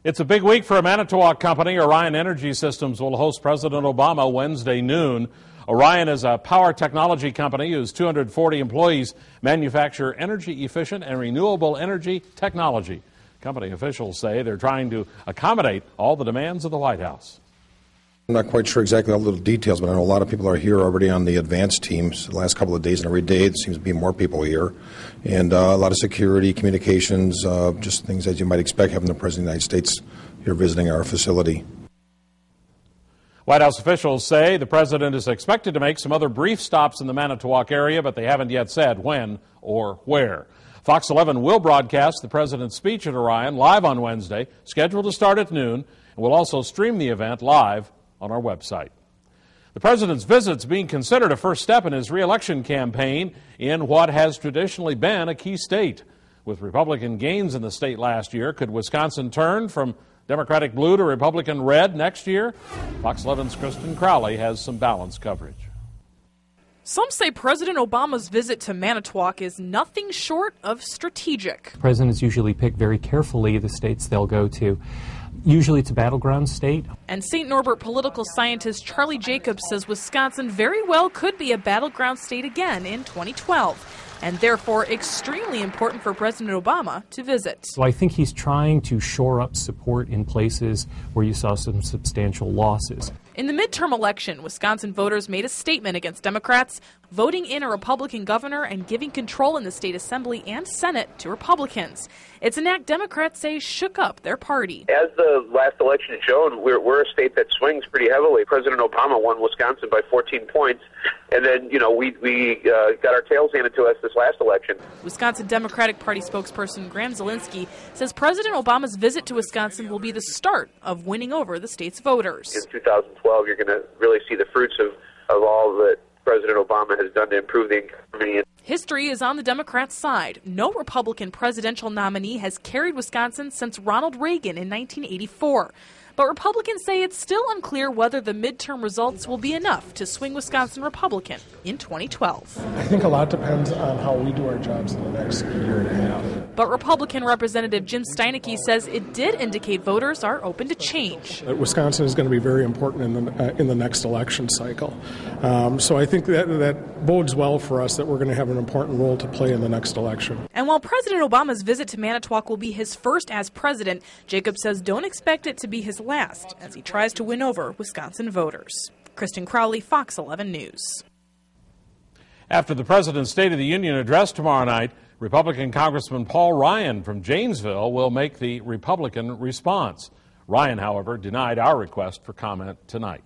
It's a big week for a Manitowoc company. Orion Energy Systems will host President Obama Wednesday noon. Orion is a power technology company whose 240 employees manufacture energy-efficient and renewable energy technology. Company officials say they're trying to accommodate all the demands of the White House. I'm not quite sure exactly all the little details, but I know a lot of people are here already on the advanced teams the last couple of days, and every day there seems to be more people here. And a lot of security, communications, just things as you might expect having the President of the United States here visiting our facility. White House officials say the president is expected to make some other brief stops in the Manitowoc area, but they haven't yet said when or where. Fox 11 will broadcast the president's speech at Orion live on Wednesday, scheduled to start at noon, and we'll also stream the event live on our website. The president's visit's being considered a first step in his reelection campaign in what has traditionally been a key state. With Republican gains in the state last year, could Wisconsin turn from Democratic blue to Republican red next year? Fox 11's Kristen Crowley has some balanced coverage. Some say President Obama's visit to Manitowoc is nothing short of strategic. Presidents usually pick very carefully the states they'll go to. Usually it's a battleground state. And St. Norbert political scientist Charlie Jacobs says Wisconsin very well could be a battleground state again in 2012, and therefore extremely important for President Obama to visit. So I think he's trying to shore up support in places where you saw some substantial losses. In the midterm election, Wisconsin voters made a statement against Democrats, voting in a Republican governor and giving control in the state assembly and Senate to Republicans. It's an act Democrats say shook up their party. As the last election showed, we're a state that swings pretty heavily. President Obama won Wisconsin by 14 points, and then, we got our tails handed to us this last election. Wisconsin Democratic Party spokesperson Graham Zielinski says President Obama's visit to Wisconsin will be the start of winning over the state's voters. In 2012, you're going to really see the fruits of all that President Obama has done to improve the economy. History is on the Democrats' side. No Republican presidential nominee has carried Wisconsin since Ronald Reagan in 1984. But Republicans say it's still unclear whether the midterm results will be enough to swing Wisconsin Republican in 2012. I think a lot depends on how we do our jobs in the next year and a half. But Republican Representative Jim Steineke says it did indicate voters are open to change. Wisconsin is going to be very important in the next election cycle. So I think that bodes well for us that we're going to have an important role to play in the next election. And while President Obama's visit to Manitowoc will be his first as president, Jacob says don't expect it to be his last as he tries to win over Wisconsin voters. Kristen Crowley, Fox 11 News. After the president's State of the Union address tomorrow night, Republican Congressman Paul Ryan from Janesville will make the Republican response. Ryan, however, denied our request for comment tonight.